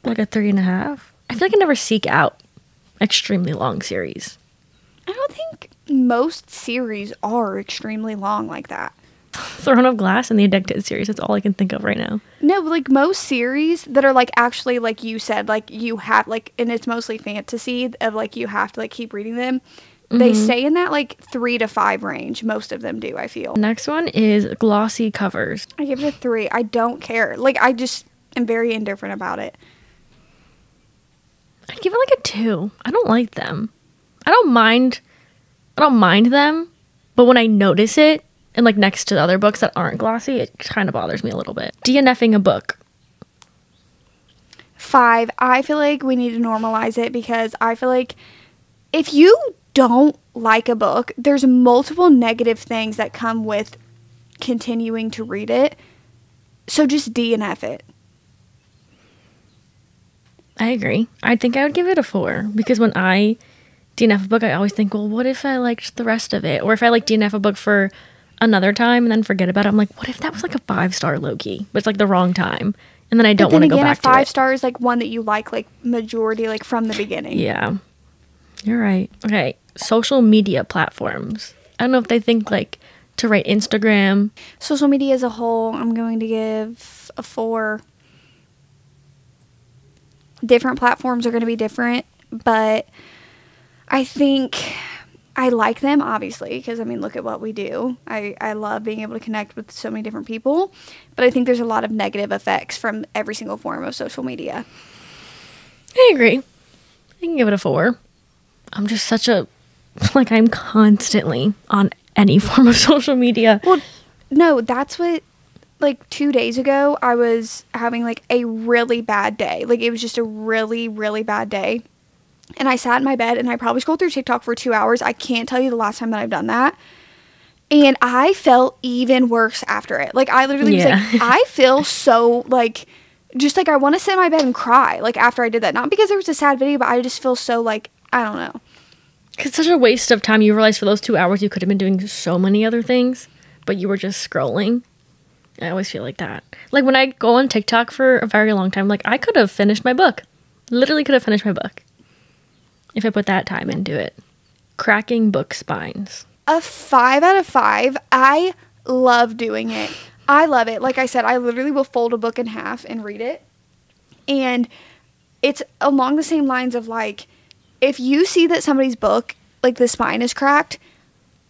like a 3.5. I feel like I never seek out extremely long series. I don't think most series are extremely long like that. Throne of Glass and the Addicted series, that's all I can think of right now. No, like most series that are like actually like you said, like you have like, and it's mostly fantasy of like you have to like keep reading them. They stay in that like 3 to 5 range. Most of them do, I feel. Next one is glossy covers. I give it a 3. I don't care. Like, I just am very indifferent about it. I'd give it like a 2. I don't like them. I don't mind them, but when I notice it and like next to the other books that aren't glossy, it kind of bothers me a little bit. DNFing a book. 5. I feel like we need to normalize it because I feel like if you don't like a book, there's multiple negative things that come with continuing to read it. So just DNF it. I agree. I think I would give it a 4 because when I DNF a book, I always think, well, what if I liked the rest of it? Or if I like DNF a book for another time and then forget about it, I'm like, what if that was like a 5-star low-key, but it's like the wrong time? And then I don't want to go back to it. A 5-star is like one that you like majority, like from the beginning. Yeah. You're right. Okay. Social media platforms. I don't know if they think like to rate Instagram. Social media as a whole, I'm going to give a 4. Different platforms are going to be different, but I think I like them, obviously, because, I mean, look at what we do. I love being able to connect with so many different people, but I think there's a lot of negative effects from every single form of social media. I agree. I can give it a 4. I'm just such a, like, I'm constantly on any form of social media. Well, no, that's what, like, 2 days ago, I was having, like, a really bad day. Like, it was just a really, really bad day. And I sat in my bed and I probably scrolled through TikTok for 2 hours. I can't tell you the last time that I've done that. And I felt even worse after it. Like, I literally was like, I feel so, like, just like I want to sit in my bed and cry, like, after I did that. Not because there was a sad video, but I just feel so, like, I don't know. It's such a waste of time. You realize for those 2 hours you could have been doing so many other things, but you were just scrolling. I always feel like that. Like, when I go on TikTok for a very long time, like, I could have finished my book. Literally could have finished my book if I put that time into it. Cracking book spines. A 5 out of 5. I love doing it. I love it. Like I said, I literally will fold a book in half and read it. And it's along the same lines of, like, if you see that somebody's book, like, the spine is cracked,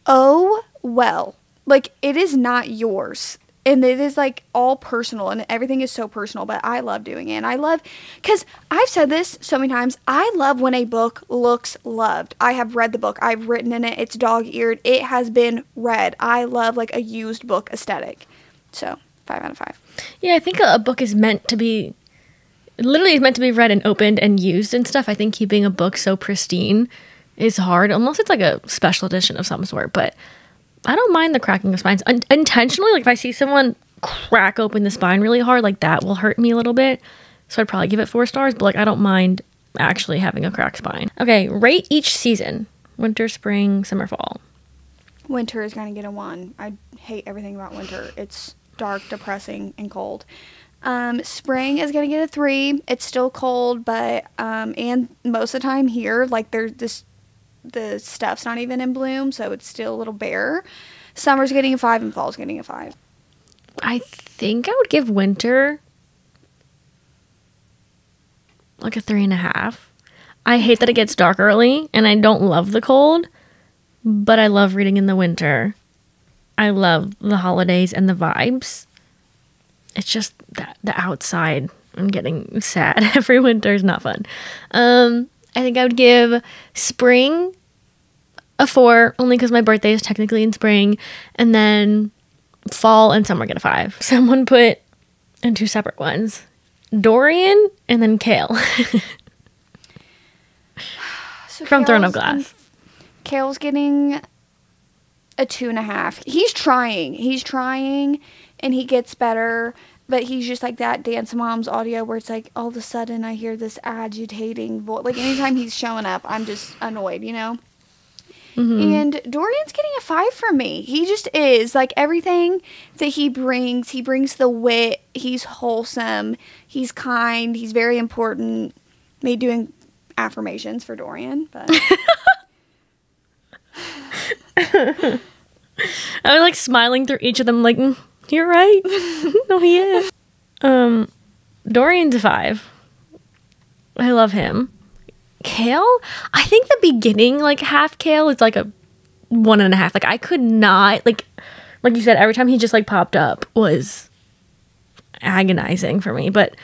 oh, well. Like, it is not yours. And it is, like, all personal. And everything is so personal. But I love doing it. And I love, because I've said this so many times, I love when a book looks loved. I have read the book. I've written in it. It's dog-eared. It has been read. I love, like, a used book aesthetic. So, 5 out of 5. Yeah, I think a book is meant to be, literally is meant to be read and opened and used and stuff. I think keeping a book so pristine is hard, unless it's like a special edition of some sort. But I don't mind the cracking of spines. Intentionally, like, if I see someone crack open the spine really hard, like, that will hurt me a little bit. So I'd probably give it 4 stars, but, like, I don't mind actually having a cracked spine. Okay, rate each season. Winter, spring, summer, fall. Winter is going to get a 1. I hate everything about winter. It's dark, depressing, and cold. Spring is going to get a 3. It's still cold, but, and most of the time here, like, the stuff's not even in bloom, so it's still a little bare. Summer's getting a 5 and fall's getting a 5. I think I would give winter like a 3.5. I hate that it gets dark early, and I don't love the cold, but I love reading in the winter. I love the holidays and the vibes. It's just that the outside and getting sad every winter is not fun. I think I would give spring a 4, only because my birthday is technically in spring, and then fall and summer get a 5. Someone put in 2 separate ones, Dorian and then Kale. So from Throne of Glass. Kale's getting a 2.5. He's trying, and he gets better. But he's just like that Dance Mom's audio where it's like, all of a sudden I hear this agitating voice. Like, anytime he's showing up, I'm just annoyed, you know? Mm-hmm. And Dorian's getting a 5 from me. He just is. Like, everything that he brings the wit. He's wholesome. He's kind. He's very important. Me doing affirmations for Dorian, but... I was, like, smiling through each of them, like... You're right. No, he is. Dorian's a 5. I love him. Kale? I think the beginning, like, half Kale is like a 1.5. Like, I could not, like you said, every time he just, like, popped up was agonizing for me. But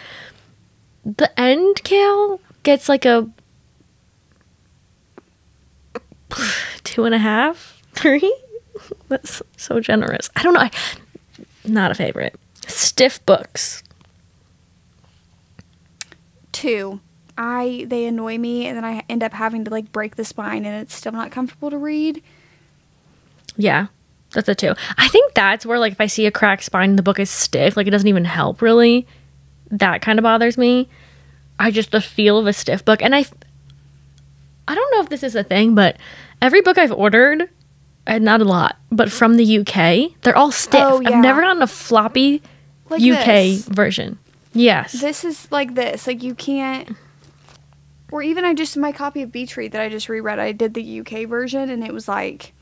the end Kale gets, like, a 2.5, 3. That's so generous. I don't know. Not a favorite. Stiff books. 2. They annoy me, and then I end up having to, like, break the spine, and it's still not comfortable to read. Yeah, that's a 2. I think that's where, like, if I see a cracked spine and the book is stiff, like, it doesn't even help, really. That kind of bothers me. The feel of a stiff book. And I don't know if this is a thing, but every book I've ordered, and not a lot, but from the UK, they're all stiff. Oh, yeah. I've never gotten a floppy Like UK this. version. Yes. This is like this. Like, you can't... Or even my copy of Beach Read that I just reread, I did the UK version, and it was like...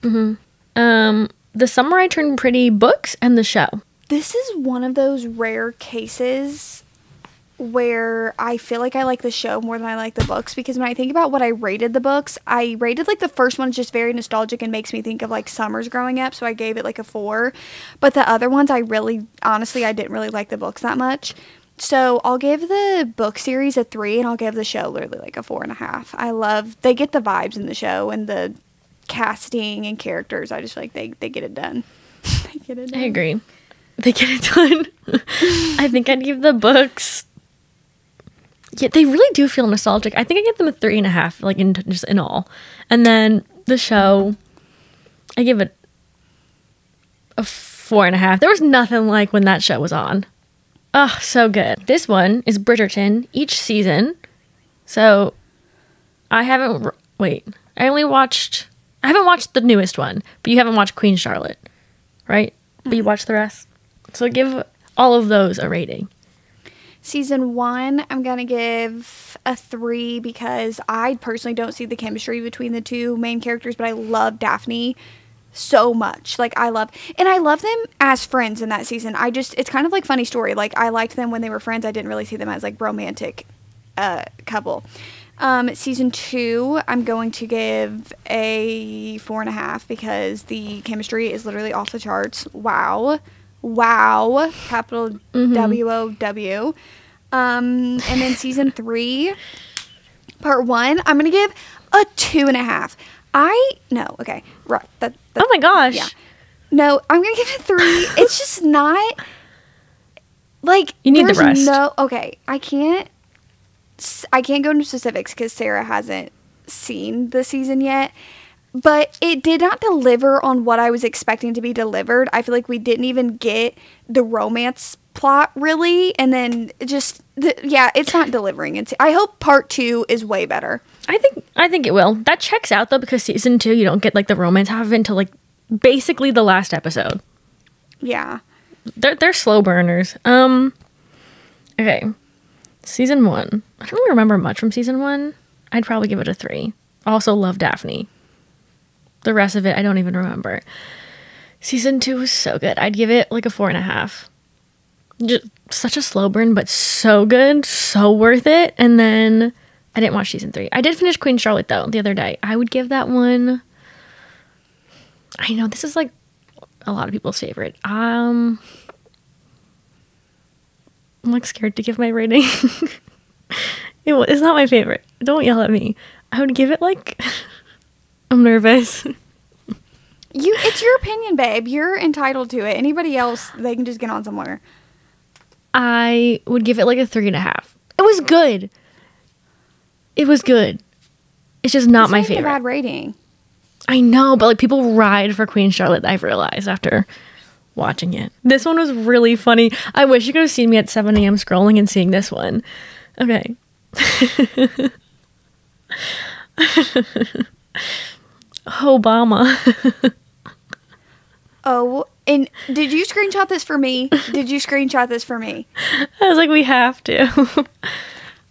The Summer I Turned Pretty books and the show. This is one of those rare cases where I feel like I like the show more than I like the books, because when I think about what I rated the books, I rated like the first one's just very nostalgic and makes me think of like summers growing up, so I gave it like a 4. But the other ones, honestly, I didn't really like the books that much. So I'll give the book series a 3, and I'll give the show literally like a 4.5. They get the vibes in the show and the casting and characters. I just feel like they get it done. They get it done. I agree. They get it done. I think I'd give the books... Yeah, they really do feel nostalgic. I think I give them a 3.5, like just in all. And then the show, I give it a 4.5. There was nothing like when that show was on. Oh, so good. This one is Bridgerton, each season. So I haven't watched the newest one, but you haven't watched Queen Charlotte, right? But you watched the rest. So give all of those a rating. Season 1, I'm going to give a 3 because I personally don't see the chemistry between the two main characters, but I love Daphne so much. Like, I love them as friends in that season. It's kind of like Funny Story. Like, I liked them when they were friends. I didn't really see them as like romantic couple. Season 2, I'm going to give a 4.5 because the chemistry is literally off the charts. Wow. Capital WOW. And then season 3, part 1, I'm going to give a 2.5. Okay. Right. Oh my gosh. Yeah. No, I'm going to give it 3. It's just not, like, you need the rest. Okay. I can't go into specifics because Sarah hasn't seen the season yet. But it did not deliver on what I was expecting to be delivered. I feel like we didn't even get the romance plot, really. And then it's not delivering. I hope part 2 is way better. I think it will. That checks out, though, because season 2, you don't get, like, the romance half of it until, like, basically the last episode. Yeah. They're slow burners. Okay. Season 1. I don't really remember much from season 1. I'd probably give it a 3. Also love Daphne. The rest of it, I don't even remember. Season 2 was so good. I'd give it like a 4.5. Just such a slow burn, but so good. So worth it. And then I didn't watch season 3. I did finish Queen Charlotte, though, the other day. I would give that one... I know, this is like a lot of people's favorite. I'm like scared to give my rating. It's not my favorite. Don't yell at me. I would give it like... I'm nervous. It's your opinion, babe. You're entitled to it. Anybody else, they can just get on somewhere. I would give it like a 3.5. It was good. It's just not my favorite. A bad rating. I know, but like people ride for Queen Charlotte, I've realized after watching it. This one was really funny. I wish you could have seen me at 7 a.m. scrolling and seeing this one. Okay. Obama. Oh, and did you screenshot this for me? I was like, we have to.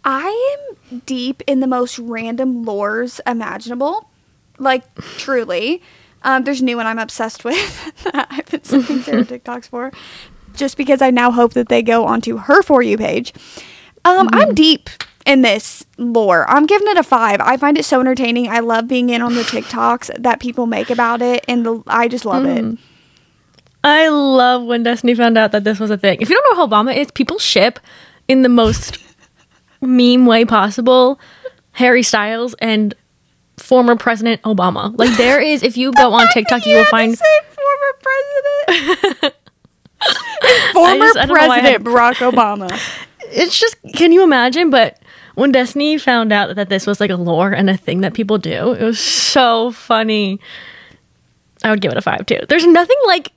I am deep in the most random lores imaginable. Like, truly. There's a new one I'm obsessed with that I've been sending Sarah TikToks for. Just because I now hope that they go onto her For You page. I'm deep in this lore. I'm giving it a 5. I find it so entertaining. I love being in on the TikToks that people make about it, and I just love it. I love when Destiny found out that this was a thing. If you don't know who Obama is, people ship in the most meme way possible Harry Styles and former President Obama. Like, there is, if you go on TikTok, you will find... former president. Former President Barack Obama. It's just, can you imagine? But when Destiny found out that this was like a lore and a thing that people do, it was so funny. I would give it a 5 too. There's nothing like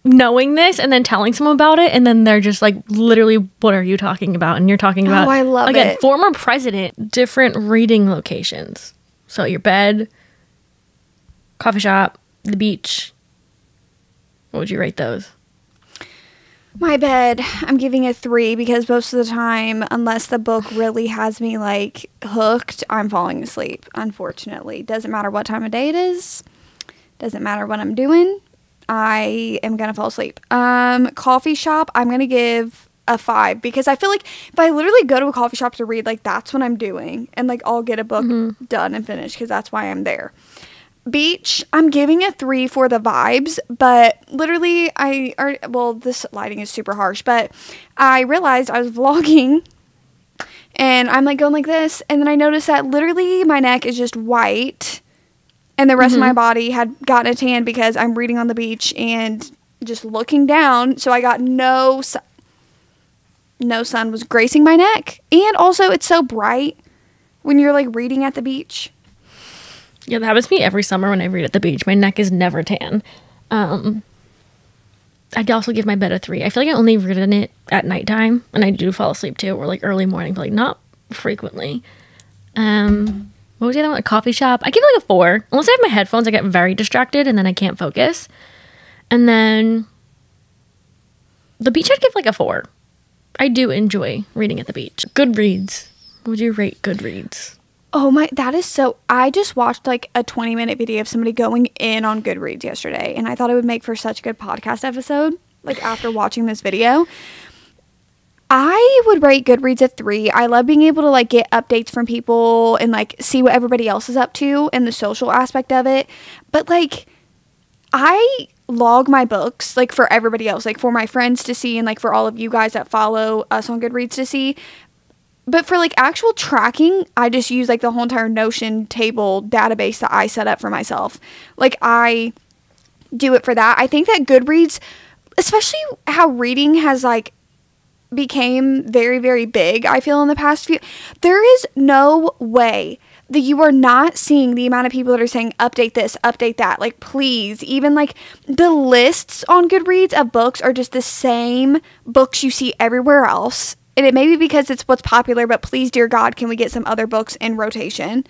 knowing this and then telling someone about it, and then they're just like, literally, what are you talking about? And you're talking about, I love again, it. former president, different reading locations. So your bed, coffee shop, the beach. What would you rate those? My bed, I'm giving a 3 because most of the time, unless the book really has me like hooked, I'm falling asleep, unfortunately. Doesn't matter what time of day it is. Doesn't matter what I'm doing. I am going to fall asleep. Coffee shop, I'm going to give a 5 because I feel like if I literally go to a coffee shop to read, like that's what I'm doing. And like I'll get a book done and finished because that's why I'm there. Beach, I'm giving a 3 for the vibes, but literally this lighting is super harsh, but I realized I was vlogging and I'm like going like this, and then I noticed that literally my neck is just white and the rest of my body had gotten a tan because I'm reading on the beach and just looking down, so I got no sun was gracing my neck, and also it's so bright when you're like reading at the beach. Yeah, that happens to me every summer when I read at the beach. My neck is never tan. I'd also give my bed a 3. I feel like I only read in it at nighttime, and I do fall asleep too, or like early morning, but like not frequently. What was the other one? A coffee shop. I give it like a 4. Unless I have my headphones, I get very distracted, and then I can't focus. And then the beach, I'd give like a 4. I do enjoy reading at the beach. Goodreads. What would you rate Goodreads? Oh my, that is so, I just watched like a 20-minute video of somebody going in on Goodreads yesterday, and I thought it would make for such a good podcast episode, like after watching this video. I would rate Goodreads a 3. I love being able to like get updates from people and like see what everybody else is up to and the social aspect of it. But like, I log my books like for everybody else, like for my friends to see, and like for all of you guys that follow us on Goodreads to see. But for like actual tracking, I just use like the whole entire Notion table database that I set up for myself. Like I do it for that. I think that Goodreads, especially how reading has like became very, very big, I feel in the past few, there is no way that you are not seeing the amount of people that are saying update this, update that. Like please, even like the lists on Goodreads of books are just the same books you see everywhere else. And it may be because it's what's popular, but please, dear God, can we get some other books in rotation?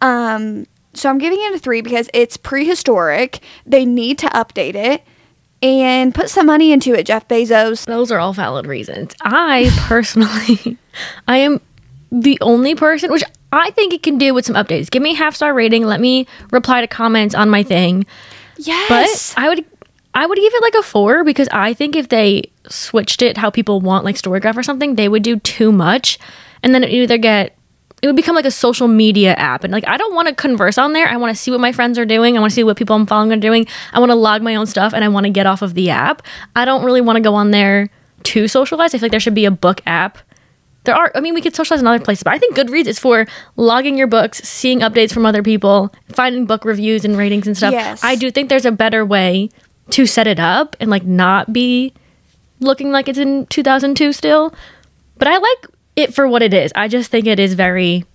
So I'm giving it a 3 because it's prehistoric. They need to update it and put some money into it, Jeff Bezos. Those are all valid reasons. I personally, I am the only person, which I think it can do with some updates. Give me a 5-star rating. Let me reply to comments on my thing. Yes. But I would give it like a 4 because I think if they switched it how people want, like Storygraph or something, they would do too much, and then it would become like a social media app, and like I don't want to converse on there. I want to see what my friends are doing. I want to see what people I'm following are doing. I want to log my own stuff, and I want to get off of the app. I don't really want to go on there to socialize. I feel like there should be a book app. We could socialize in other places, but I think Goodreads is for logging your books, seeing updates from other people, finding book reviews and ratings and stuff. Yes. I do think there's a better way to set it up and like not be looking like it's in 2002 still, but I like it for what it is. I just think it is very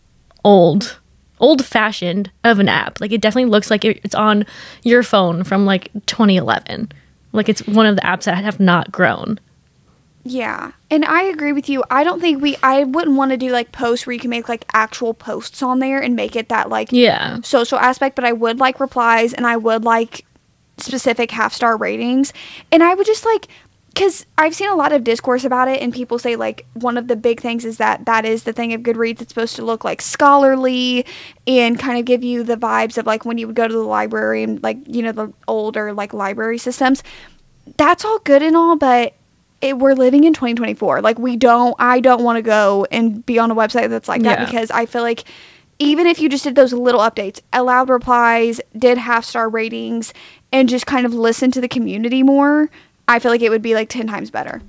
old-fashioned of an app. Like it definitely looks like it's on your phone from like 2011. Like it's one of the apps that have not grown. Yeah, and I agree with you. I don't think I wouldn't want to do like posts where you can make like actual posts on there and make it that like social aspect, but I would like replies, and I would like specific 5-star ratings, and I would just like, because I've seen a lot of discourse about it, and people say like one of the big things is that is the thing of Goodreads. It's supposed to look like scholarly and kind of give you the vibes of like when you would go to the library and like, you know, the older like library systems. That's all good and all, but we're living in 2024. Like I don't want to go and be on a website that's like that, because I feel like even if you just did those little updates, allowed replies, did 5-star ratings, and just kind of listen to the community more, I feel like it would be like 10 times better.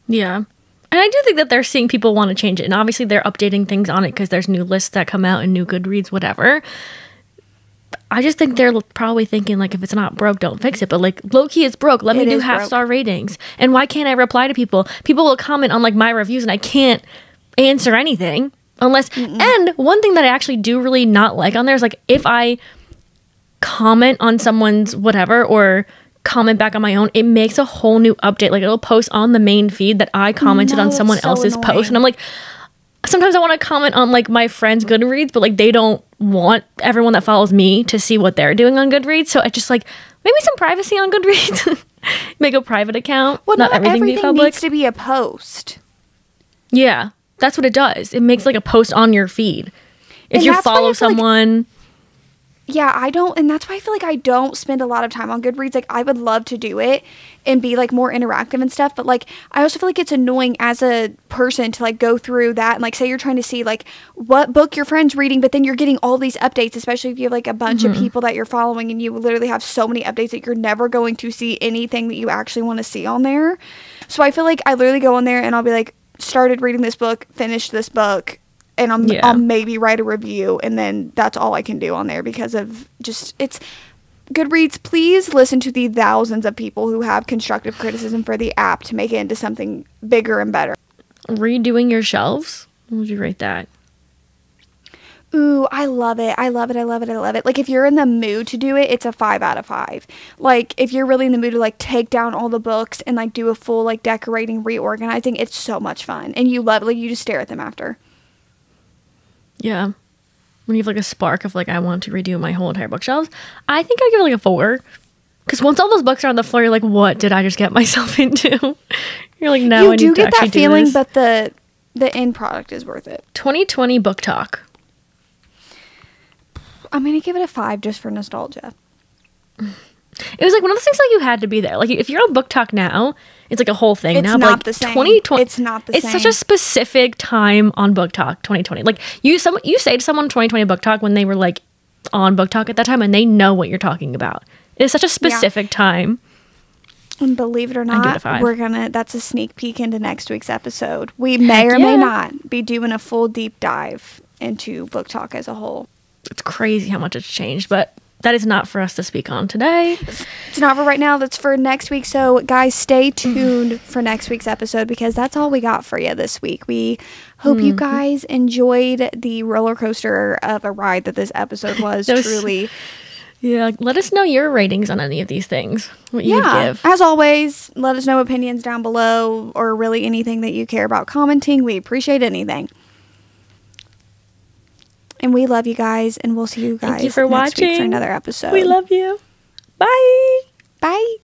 Yeah. And I do think that they're seeing people want to change it. And obviously they're updating things on it because there's new lists that come out and new Goodreads, whatever. I just think they're probably thinking like, if it's not broke, don't fix it. But like low-key, it's broke. Let me do 5-star ratings. And why can't I reply to people? People will comment on like my reviews and I can't answer anything unless... And one thing that I actually do really not like on there is like if I comment on someone's whatever or comment back on my own, it makes a whole new update. Like it'll post on the main feed that I commented on someone else's post. And I'm like, sometimes I want to comment on like my friend's Goodreads, but like they don't want everyone that follows me to see what they're doing on Goodreads. So I just like maybe some privacy on Goodreads. Make a private account. Well, not everything be public. needs to be a post. Yeah, that's what it does. It makes like a post on your feed. If you follow someone. Yeah, I don't, and that's why I feel like I don't spend a lot of time on Goodreads. Like, I would love to do it and be, like, more interactive and stuff, but, like, I also feel like it's annoying as a person to, like, go through that and, like, say you're trying to see, like, what book your friend's reading, but then you're getting all these updates, especially if you have, like, a bunch of people that you're following and you literally have so many updates that you're never going to see anything that you actually want to see on there. So I feel like I literally go on there and I'll be, like, started reading this book, finished this book, and I'll maybe write a review, and then that's all I can do on there because of just, it's Goodreads. Please listen to the thousands of people who have constructive criticism for the app to make it into something bigger and better. Redoing your shelves? What would you rate that? Ooh, I love it. I love it. I love it. I love it. Like, if you're in the mood to do it, it's a 5 out of 5. Like, if you're really in the mood to, like, take down all the books and, like, do a full, like, decorating, reorganizing, it's so much fun. And you love it. Like, you just stare at them after. Yeah. When you have like a spark of like, I want to redo my whole entire bookshelves, I think I'd give it like a 4. Because once all those books are on the floor, you're like, what did I just get myself into? You're like, no, I need to actually do this. You do get that feeling, but the end product is worth it. 2020 book talk. I'm going to give it a 5 just for nostalgia. It was like one of those things like you had to be there. Like if you're on book talk now, it's like a whole thing now. It's not like the same. 2020, it's not the same. It's such a specific time on book talk, 2020. Like you say to someone 2020 book talk when they were like on book talk at that time and they know what you're talking about. It is such a specific time. And believe it or not, that's a sneak peek into next week's episode. We may or may not be doing a full deep dive into book talk as a whole. It's crazy how much it's changed, but that is not for us to speak on today. It's not for right now. That's for next week. So, guys, stay tuned for next week's episode because that's all we got for you this week. We hope you guys enjoyed the roller coaster of a ride that this episode was. Truly. Yeah, let us know your ratings on any of these things. What you'd give. As always, let us know opinions down below or really anything that you care about commenting. We appreciate anything. And we love you guys, and we'll see you guys Thank you for next watching. week for another episode. We love you. Bye. Bye.